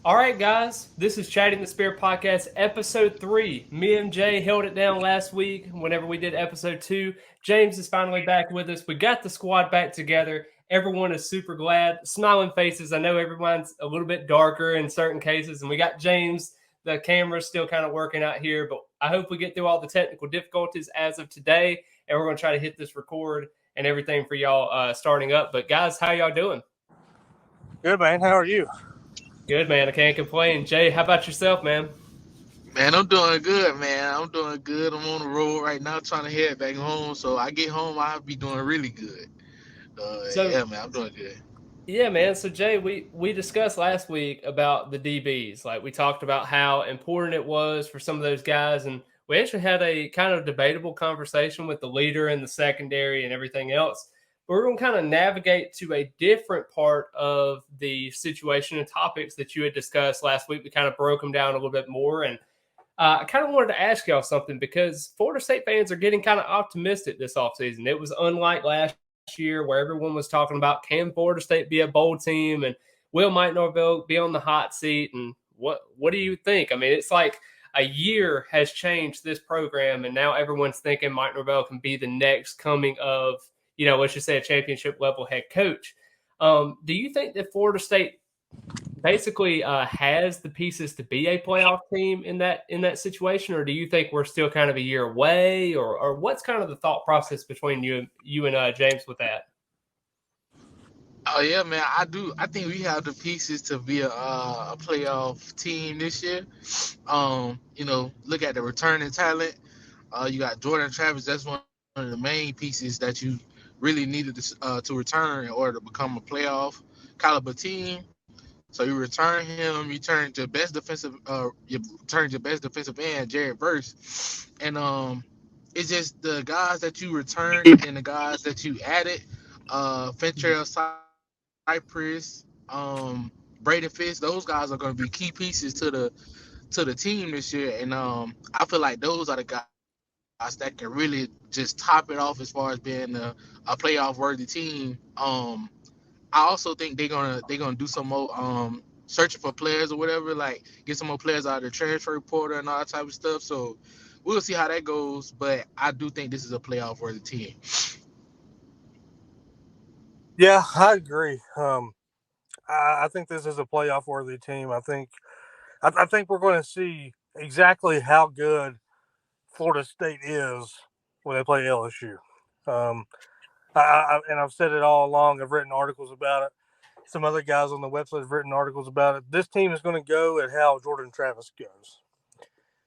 All right, guys, this is Chatting the Spear podcast, episode 3. Me and Jay held it down last week whenever we did episode 2. James is finally back with us. We got the squad back together. Everyone is super glad. Smiling faces. I know everyone's a little bit darker in certain cases, and we got James. The camera's still kind of working out here, but I hope we get through all the technical difficulties as of today, and we're going to try to hit this record and everything for y'all starting up. But, guys, how y'all doing? Good, man. How are you? Good, man. I can't complain. Jay, how about yourself, man? Man, I'm doing good, man. I'm doing good. I'm on the road right now trying to head back home. So I get home, I'll be doing really good. So, Yeah, man, I'm doing good. yeah, man. So, Jay, we discussed last week about the DBs. Like, we talked about how important it was for some of those guys. And we actually had a kind of debatable conversation with the leader in the secondary and everything else. But we're going to kind of navigate to a different part of the situation and topics that you had discussed last week. We kind of broke them down a little bit more. And I kind of wanted to ask y'all something because Florida State fans are getting kind of optimistic this offseason. It was unlike last year where everyone was talking about, can Florida State be a bowl team and will Mike Norvell be on the hot seat? And what do you think? I mean, it's like a year has changed this program, and now everyone's thinking Mike Norvell can be the next coming of, let's just say a championship level head coach. Do you think that Florida State basically has the pieces to be a playoff team in that situation, or do you think we're still kind of a year away, or what's kind of the thought process between you and James with that? Oh yeah, man, I do. I think we have the pieces to be a playoff team this year. Look at the returning talent. You got Jordan Travis. That's one of the main pieces that you really needed to return in order to become a playoff caliber team. So you return him, you turn to best defensive end, Jared Verse, and it's just the guys that you returned and then the guys that you added, Fentrell Cypress, Braden Fitz. Those guys are going to be key pieces to the team this year, and I feel like those are the guys that can really just top it off as far as being a playoff worthy team. I also think they're gonna do some more searching for players or whatever, like get some more players out of the transfer portal and all that type of stuff. So we'll see how that goes. But I do think this is a playoff worthy team. Yeah, I agree. I think this is a playoff worthy team. I think we're going to see exactly how good Florida State is when they play LSU. Um, and I've said it all along. I've written articles about it. Some other guys on the website have written articles about it. This team is going to go at how Jordan Travis goes.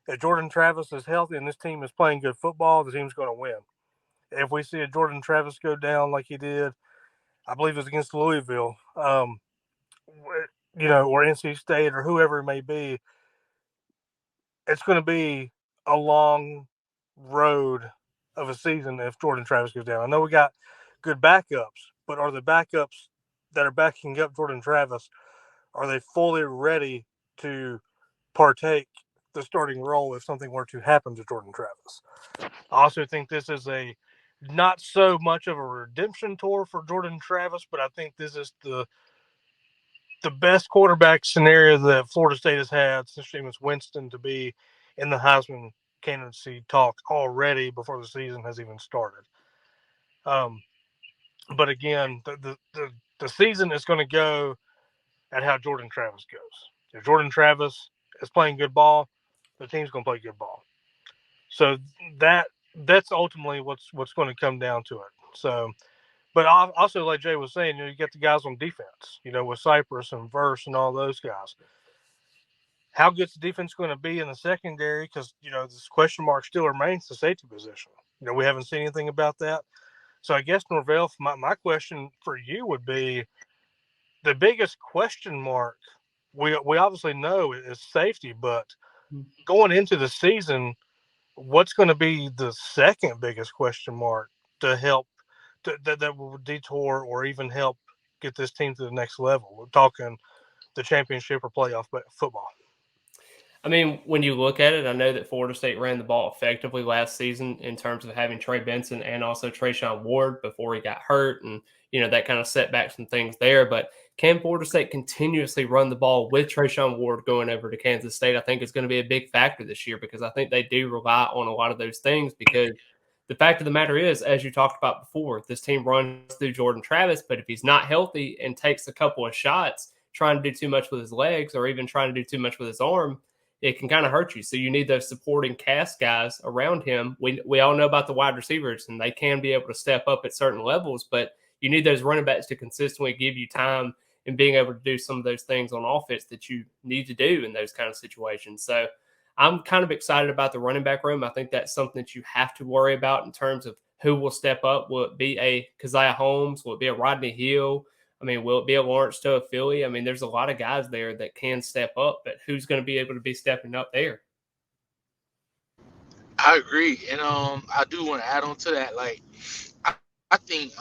If Jordan Travis is healthy and this team is playing good football, the team's going to win. If we see a Jordan Travis go down like he did, I believe it was against Louisville, or NC State or whoever it may be, it's going to be a long road of a season if Jordan Travis goes down. I know we got good backups, but are the backups that are backing up Jordan Travis, are they fully ready to partake the starting role if something were to happen to Jordan Travis? I also think this is a not so much of a redemption tour for Jordan Travis, but I think this is the best quarterback scenario that Florida State has had since Jameis Winston to be in the Heisman candidacy talk already before the season has even started. But again, the season is going to go at how Jordan Travis goes. If Jordan Travis is playing good ball, the team's going to play good ball. So that's ultimately what's going to come down to it. So, but also like Jay was saying, you get the guys on defense, with Cypress and Verse and all those guys. How good's the defense going to be in the secondary? Because this question mark still remains the safety position. We haven't seen anything about that. So I guess Norvell, my question for you would be the biggest question mark. We obviously know is safety, but going into the season, what's going to be the second biggest question mark to help that will detour or even help get this team to the next level? We're talking the championship or playoff football. I mean, when you look at it, I know that Florida State ran the ball effectively last season in terms of having Trey Benson and also Trayshawn Ward before he got hurt, and that kind of set back some things there. But can Florida State continuously run the ball with Trayshawn Ward going over to Kansas State? I think is going to be a big factor this year because I think they do rely on a lot of those things because the fact of the matter is, as you talked about before, this team runs through Jordan Travis, but if he's not healthy and takes a couple of shots trying to do too much with his legs or even trying to do too much with his arm, it can kind of hurt you. So you need those supporting cast guys around him. We all know about the wide receivers, and they can be able to step up at certain levels, but you need those running backs to consistently give you time and being able to do some of those things on offense that you need to do in those kind of situations. So I'm kind of excited about the running back room. I think that's something that you have to worry about in terms of who will step up. Will it be a Keziah Holmes? Will it be a Rodney Hill? I mean, will it be a Lawrence Stowe Philly? I mean, there's a lot of guys there that can step up, but who's going to be able to be stepping up there? I agree, and I do want to add on to that. Like, I, I think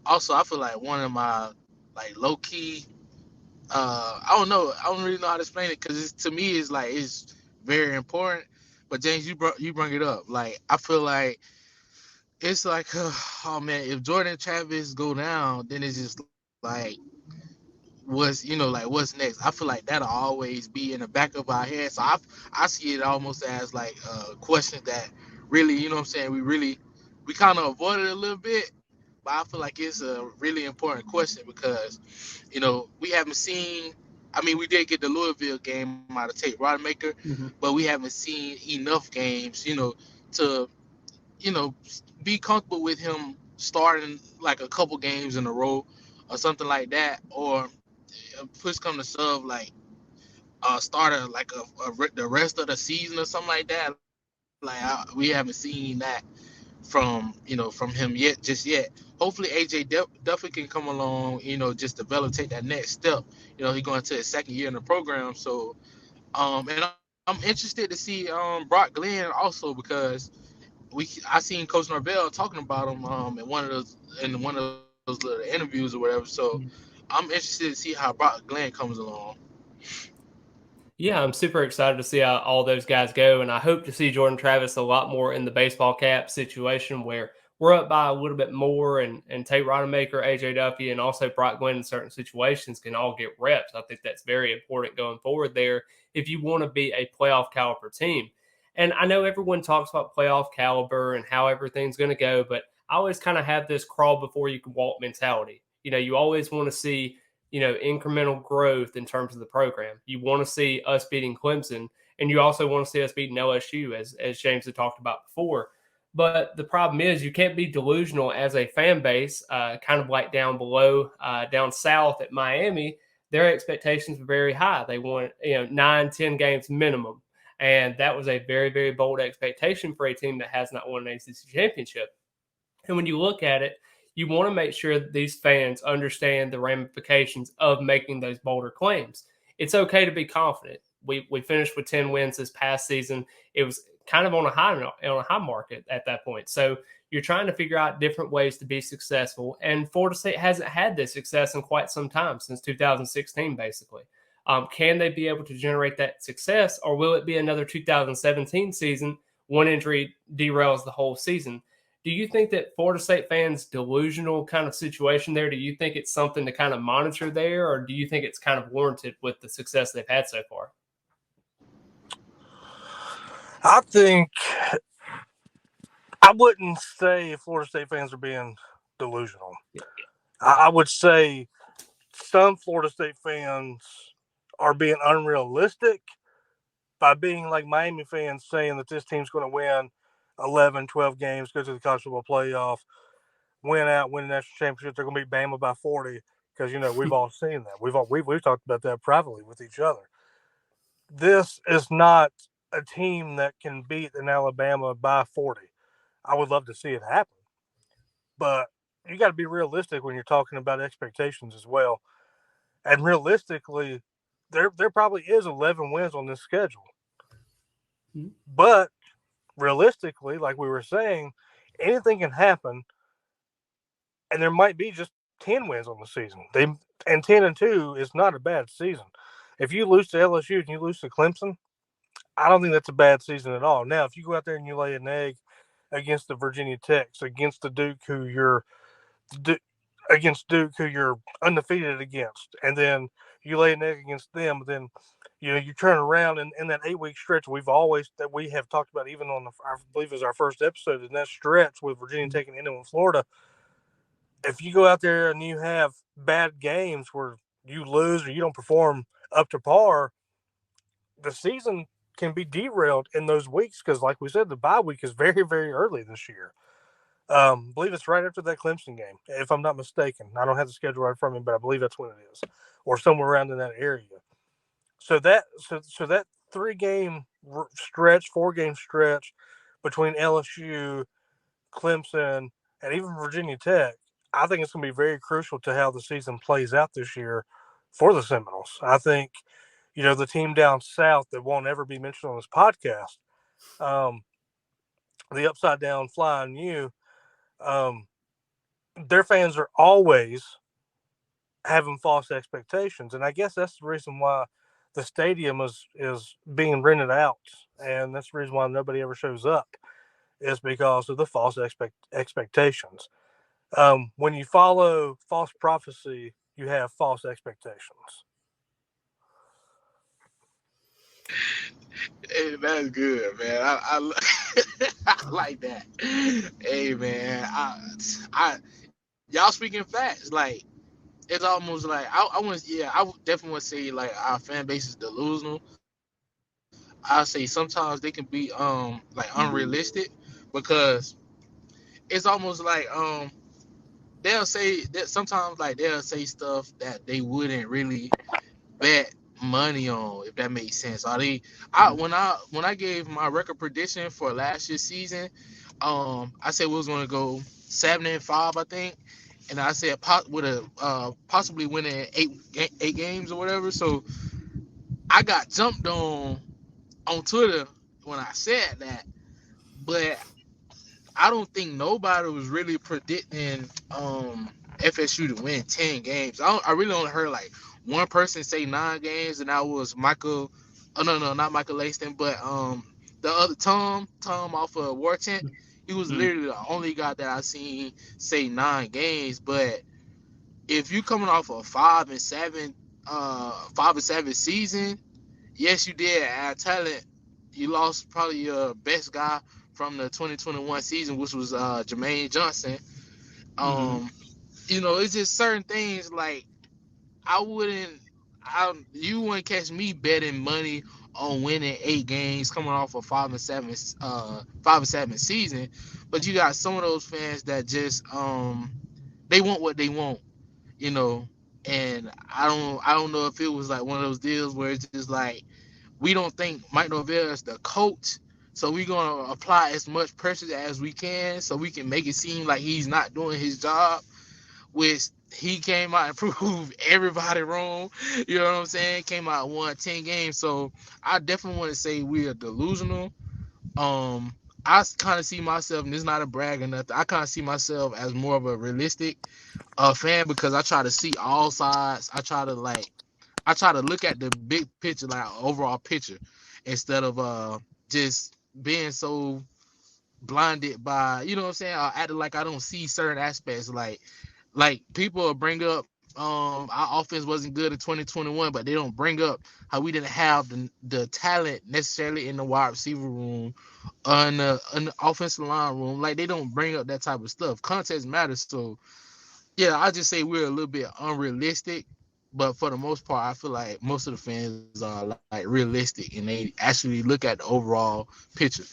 also I feel like one of my like low key. I don't know. I don't really know how to explain it because to me it's like it's very important. But James, you bring it up. Like I feel like it's like, oh man, if Jordan Travis go down, then it's just like what's next. I feel like that'll always be in the back of our head. So I see it almost as like a question that really, you know what I'm saying, we kind of avoid it a little bit, but I feel like it's a really important question because we haven't seen. I mean, we did get the Louisville game out of Tate Rodemaker, but we haven't seen enough games, to you know be comfortable with him starting like a couple games in a row or something like that, or push come to shove, like start like the rest of the season or something like that. Like we haven't seen that from him yet, just yet. Hopefully, AJ Duffy can come along, just develop, take that next step. He's going to his second year in the program, so and I'm interested to see Brock Glenn also because I seen Coach Norvell talking about him in one of those little interviews or whatever. So I'm interested to see how Brock Glenn comes along. Yeah, I'm super excited to see how all those guys go, and I hope to see Jordan Travis a lot more in the baseball cap situation where we're up by a little bit more, and Tate Rodemaker, AJ Duffy, and also Brock Glenn in certain situations can all get reps. I think that's very important going forward there if you want to be a playoff caliber team. And I know everyone talks about playoff caliber and how everything's going to go, but I always kind of have this crawl before you can walk mentality. You always want to see incremental growth in terms of the program. You want to see us beating Clemson, and you also want to see us beating LSU, as James had talked about before. But the problem is you can't be delusional as a fan base, kind of like down below, down south at Miami. Their expectations were very high. They want 9-10 games minimum. And that was a very, very bold expectation for a team that has not won an ACC championship. And when you look at it, you want to make sure that these fans understand the ramifications of making those bolder claims. It's okay to be confident. We finished with 10 wins this past season. It was kind of on a high market at that point. So you're trying to figure out different ways to be successful. And Florida State hasn't had this success in quite some time, since 2016, basically. Can they be able to generate that success, or will it be another 2017 season? One injury derails the whole season. Do you think that Florida State fans' delusional kind of situation there, do you think it's something to kind of monitor there, or do you think it's kind of warranted with the success they've had so far? I think I wouldn't say Florida State fans are being delusional. I would say some Florida State fans are being unrealistic by being like Miami fans saying that this team's going to win 11, 12 games, go to the college football playoff, win the national championship. They're going to beat Bama by 40 because, we've all seen that. We've talked about that privately with each other. This is not a team that can beat an Alabama by 40. I would love to see it happen. But you got to be realistic when you're talking about expectations as well. And realistically, there probably is 11 wins on this schedule. Mm-hmm. But realistically, like we were saying, anything can happen, and there might be just 10 wins on the season. 10-2 is not a bad season. If you lose to LSU and you lose to Clemson, I don't think that's a bad season at all. Now, if you go out there and you lay an egg against the Virginia Techs, against the Duke, who against Duke, who you're undefeated against, and then you lay an egg against them, then you turn around and in that 8-week stretch that we have talked about, even on I believe it was our first episode, in that stretch with Virginia Tech and Indiana, Florida. If you go out there and you have bad games where you lose or you don't perform up to par, the season can be derailed in those weeks because, like we said, the bye week is very, very early this year. I believe it's right after that Clemson game, if I'm not mistaken. I don't have the schedule right in front of me, but I believe that's when it is, or somewhere around in that area. So that 3-game stretch, 4-game stretch between LSU, Clemson, and even Virginia Tech, I think it's going to be very crucial to how the season plays out this year for the Seminoles. I think, the team down south that won't ever be mentioned on this podcast, the Upside Down Flying U, their fans are always having false expectations, and I guess that's the reason why the stadium is being rented out, and that's the reason why nobody ever shows up, is because of the false expectations. When you follow false prophecy, you have false expectations. Hey, that's good, man. I like that. Hey, man, I y'all speaking facts. Like, it's almost like I would definitely want to say like our fan base is delusional. I say sometimes they can be like unrealistic because it's almost like they'll say that sometimes like they'll say stuff that they wouldn't really bet money on, if that makes sense. When I gave my record prediction for last year's season, I said we was gonna go 7-5, I think, and I said with a possibly winning eight games or whatever. So I got jumped on Twitter when I said that, but I don't think nobody was really predicting FSU to win 10 games. I really only heard like one person say 9 games, and that was Michael. Oh no, not Michael Langston, but the other Tom off of War Tent. He was literally the only guy that I seen say 9 games. But if you coming off a 5-7 season, yes, you did add talent. You lost probably your best guy from the 2021 season, which was Jermaine Johnson. It's just certain things like you wouldn't catch me betting money on winning 8 games coming off a 5-7 season. But you got some of those fans that just they want what they want, you know. And I don't know if it was like one of those deals where it's just like we don't think Mike Norvell is the coach, so we're gonna apply as much pressure as we can so we can make it seem like he's not doing his job, which he came out and proved everybody wrong. You know what I'm saying? Came out and won 10 games. So I definitely want to say we are delusional. I kind of see myself, and it's not a brag or nothing, I kind of see myself as more of a realistic fan because I try to see all sides. I try to look at the big picture, like overall picture, instead of just being so blinded by, you know what I'm saying, acting like I don't see certain aspects. Like people bring up our offense wasn't good in 2021, but they don't bring up how we didn't have the talent necessarily in the wide receiver room, in the offensive line room. Like, they don't bring up that type of stuff. Context matters. So yeah, I just say we're a little bit unrealistic, but for the most part, I feel like most of the fans are like realistic and they actually look at the overall picture.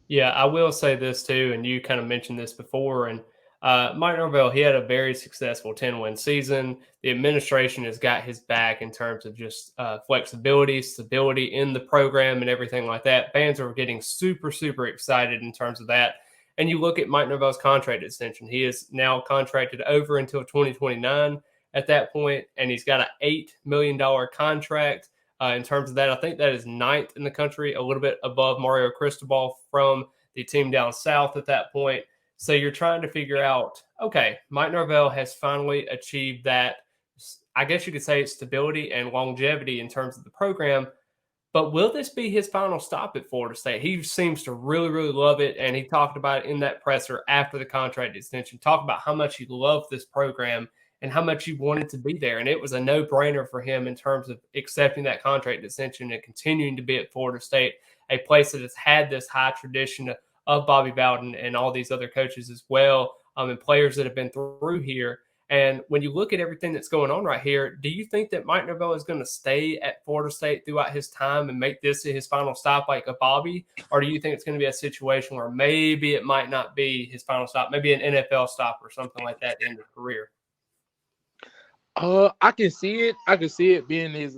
Yeah, I will say this too, and you kind of mentioned this before. And Mike Norvell, he had a very successful 10-win season. The administration has got his back in terms of just flexibility, stability in the program, and everything like that. Fans are getting super, super excited in terms of that. And you look at Mike Norvell's contract extension; he is now contracted over until 2029 at that point, and he's got an $8 million contract. In terms of that, I think that is ninth in the country, a little bit above Mario Cristobal from the team down south at that point. So you're trying to figure out, okay, Mike Norvell has finally achieved that, I guess you could say, stability and longevity in terms of the program. But will this be his final stop at Florida State? He seems to really, really love it. And he talked about it in that presser after the contract extension, talked about how much he loved this program and how much he wanted to be there. And it was a no-brainer for him in terms of accepting that contract extension and continuing to be at Florida State, a place that has had this high tradition of Bobby Bowden and all these other coaches as well, and players that have been through here. And when you look at everything that's going on right here, do you think that Mike Norvell is going to stay at Florida State throughout his time and make this his final stop like a Bobby? Or do you think it's going to be a situation where maybe it might not be his final stop, maybe an NFL stop or something like that in his career? I can see it. I can see it being his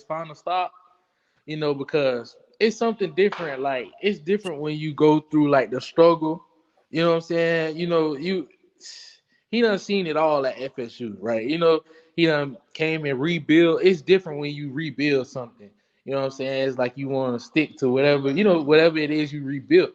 final stop, because it's something different. Like, it's different when you go through like the struggle. You know what I'm saying? He done seen it all at FSU, right? He done came and rebuild. It's different when you rebuild something. You know what I'm saying? It's like you want to stick to whatever it is you rebuild.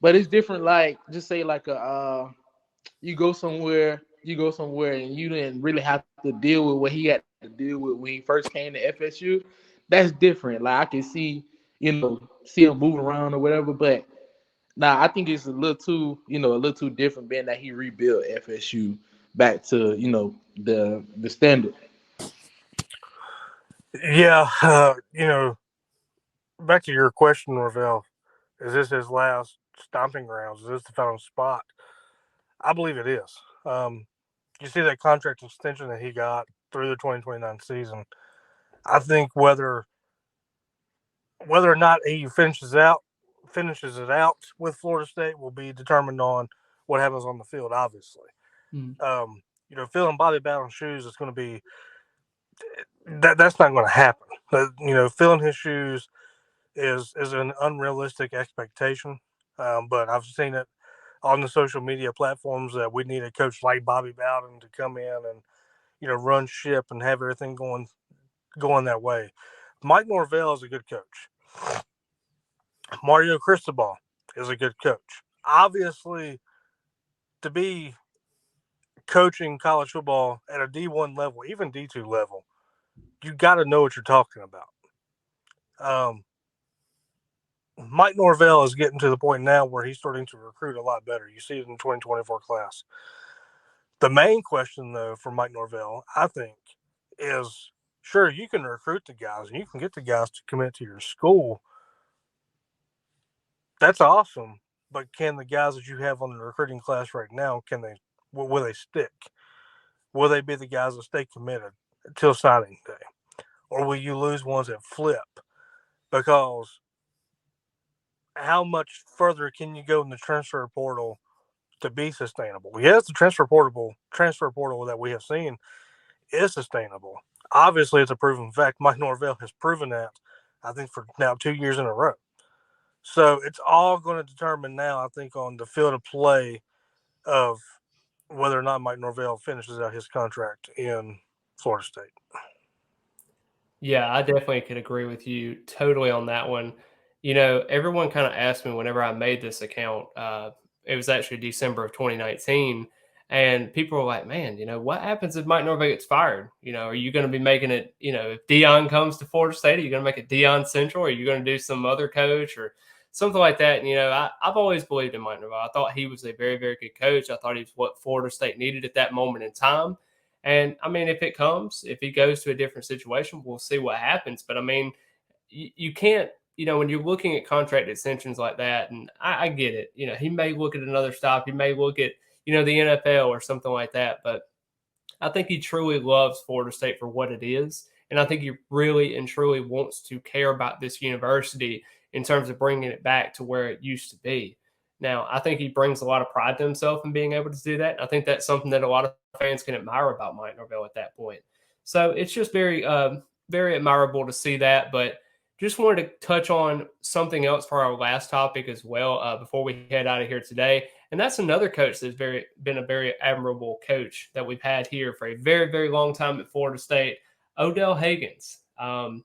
But it's different, like, just say like you go somewhere and you didn't really have to deal with what he had to deal with when he first came to FSU. That's different. Like, I can see him moving around or whatever, but I think it's a little too different, being that he rebuilt FSU back to the standard. Yeah, back to your question, Norvell, is this his last stomping grounds? Is this the final spot? I believe it is. You see that contract extension that he got through the 2029 season. I think whether or not he finishes it out with Florida State will be determined on what happens on the field, obviously. Filling Bobby Bowden's shoes is going to be that's not going to happen. Filling his shoes is an unrealistic expectation. But I've seen it on the social media platforms that we need a coach like Bobby Bowden to come in and run ship and have everything going that way. Mike Norvell is a good coach. Mario Cristobal is a good coach. Obviously, to be coaching college football at a D1 level, even D2 level, you got to know what you're talking about. Mike Norvell is getting to the point now where he's starting to recruit a lot better. You see it in the 2024 class. The main question, though, for Mike Norvell, I think, is sure, you can recruit the guys and you can get the guys to commit to your school. That's awesome. But can the guys that you have on the recruiting class right now, will they stick? Will they be the guys that stay committed until signing day? Or will you lose ones that flip? Because how much further can you go in the transfer portal to be sustainable? Yes, the transfer portal that we have seen is sustainable. Obviously, it's a proven fact. Mike Norvell has proven that, I think, for now 2 years in a row. So it's all going to determine now, I think, on the field of play of whether or not Mike Norvell finishes out his contract in Florida State. Yeah, I definitely could agree with you totally on that one. Everyone kind of asked me whenever I made this account, it was actually December of 2019. And people were like, man, what happens if Mike Norvell gets fired? Are you going to be making it, if Dion comes to Florida State, are you going to make it Dion Central? Or are you going to do some other coach or something like that? And, I've always believed in Mike Norvell. I thought he was a very, very good coach. I thought he was what Florida State needed at that moment in time. And I mean, if he goes to a different situation, we'll see what happens. But I mean, you can't, when you're looking at contract extensions like that, and I get it, he may look at another stop. He may look at, the NFL or something like that. But I think he truly loves Florida State for what it is. And I think he really and truly wants to care about this university in terms of bringing it back to where it used to be. Now, I think he brings a lot of pride to himself in being able to do that. I think that's something that a lot of fans can admire about Mike Norvell at that point. So it's just very, very admirable to see that. But just wanted to touch on something else for our last topic as well before we head out of here today. And that's another coach that's been a very admirable coach that we've had here for a very, very long time at Florida State, Odell Haggins. And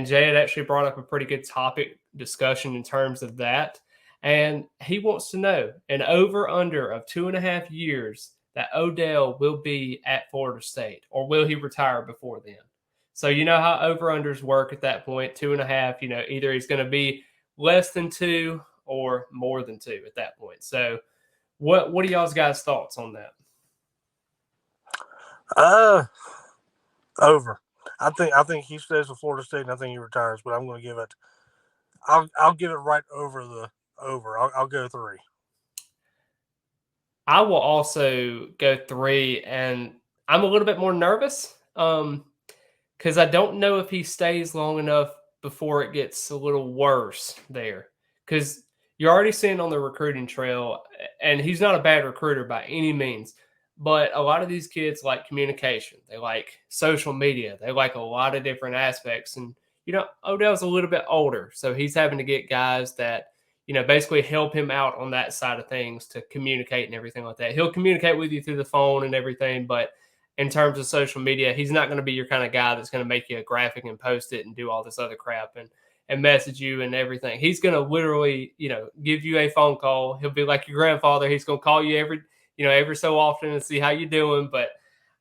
Jay had actually brought up a pretty good topic discussion in terms of that. And he wants to know an over-under of 2.5 years that Odell will be at Florida State, or will he retire before then? So you know how over-unders work at that point, 2.5. Either he's going to be less than 2 or more than 2 at that point. So what are y'all's guys' thoughts on that? Over. I think he stays with Florida State, and I think he retires. But I'm going to give it. I'll give it right over the over. I'll go 3. I will also go 3, and I'm a little bit more nervous because I don't know if he stays long enough before it gets a little worse there. Because you're already seeing on the recruiting trail, and he's not a bad recruiter by any means, but a lot of these kids like communication. They like social media. They like a lot of different aspects. And, Odell's a little bit older, so he's having to get guys that basically help him out on that side of things to communicate and everything like that. He'll communicate with you through the phone and everything, but in terms of social media, he's not going to be your kind of guy that's going to make you a graphic and post it and do all this other crap and message you and everything. He's going to literally, give you a phone call. He'll be like your grandfather. He's going to call you every so often and see how you're doing. But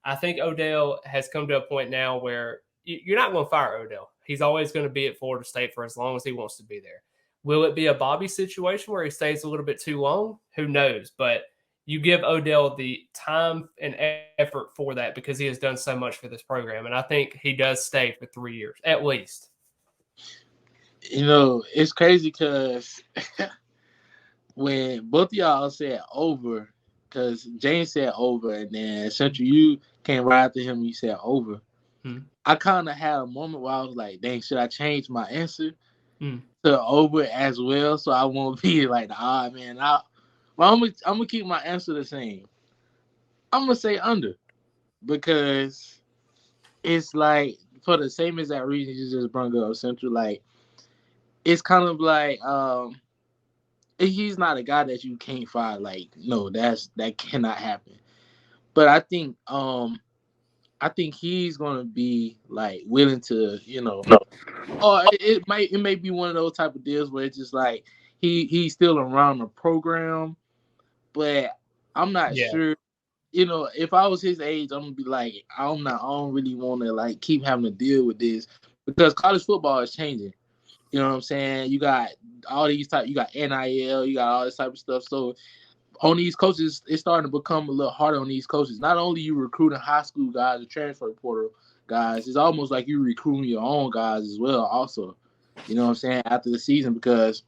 I think Odell has come to a point now where you're not going to fire Odell. He's always going to be at Florida State for as long as he wants to be there. Will it be a Bobby situation where he stays a little bit too long? Who knows? But you give Odell the time and effort for that because he has done so much for this program. And I think he does stay for 3 years, at least. It's crazy because when both of y'all said over, because James said over, and then Central, you came right after him, you said over. I kind of had a moment where I was like, dang, should I change my answer to over as well, so I won't be like the odd man out? Well, I'm gonna keep my answer the same. I'm gonna say under because it's like for the same exact reason you just brought up Central. Like it's kind of like he's not a guy that you can't fire. Like no, that cannot happen. But I think he's gonna be like willing to or it may be one of those type of deals where it's just like he's still around the program. But I'm not sure, if I was his age, I'm gonna be like, I don't really want to like keep having to deal with this because college football is changing. You know what I'm saying? You got all these you got NIL, you got all this type of stuff. So on these coaches, it's starting to become a little harder on these coaches. Not only you recruiting high school guys, the transfer portal guys, it's almost like you recruiting your own guys as well. Also, you know what I'm saying? After the season, because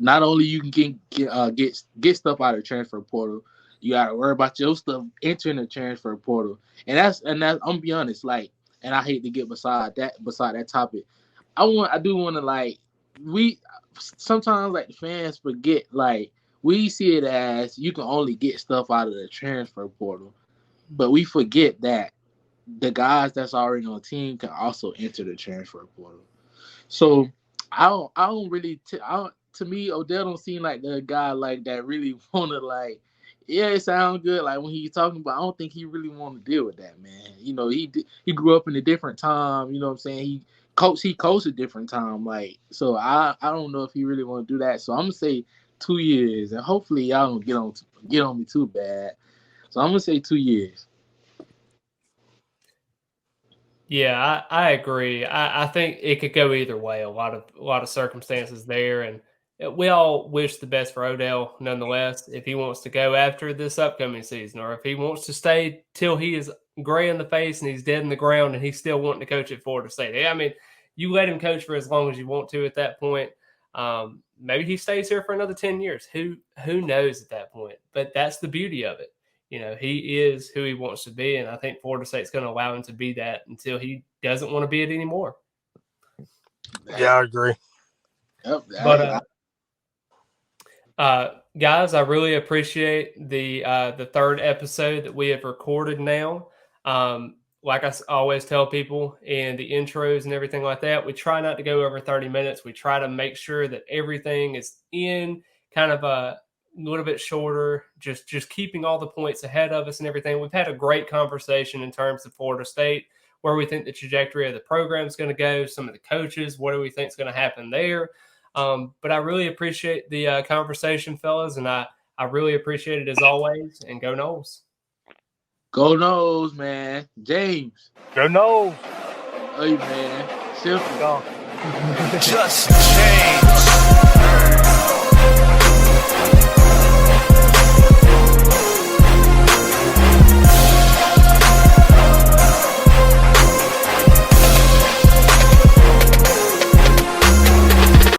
not only you can get stuff out of the transfer portal, you got to worry about your stuff entering the transfer portal. And that's I'm gonna be honest, like, and I hate to get beside that topic. I do want to like we sometimes like the fans forget like we see it as you can only get stuff out of the transfer portal, but we forget that the guys that's already on the team can also enter the transfer portal. So I don't really to me Odell don't seem like the guy like that really want to like. Yeah, it sounds good like when he's talking, but I don't think he really want to deal with that, man. He grew up in a different time. You know what I'm saying? He coached a different time. Like so, I don't know if he really want to do that. So I'm gonna say 2 years, and hopefully y'all don't get on me too bad. So I'm gonna say 2 years. Yeah, I agree. I think it could go either way. A lot of circumstances there, and we all wish the best for Odell. Nonetheless, if he wants to go after this upcoming season, or if he wants to stay till he is gray in the face and he's dead in the ground, and he's still wanting to coach at Florida State, I mean, you let him coach for as long as you want to at that point. Maybe he stays here for another 10 years. Who knows at that point? But that's the beauty of it. He is who he wants to be, and I think Florida State's going to allow him to be that until he doesn't want to be it anymore. Yeah, I agree. Yep, but guys, I really appreciate the third episode that we have recorded now. Like I always tell people in the intros and everything like that, we try not to go over 30 minutes. We try to make sure that everything is in kind of a little bit shorter, just keeping all the points ahead of us and everything. We've had a great conversation in terms of Florida State, where we think the trajectory of the program is going to go, some of the coaches, what do we think is going to happen there. But I really appreciate the conversation, fellas, and I really appreciate it as always. And go Noles. Go Noles, man. James. Go Noles. Hey man, simple. Gone. Just change.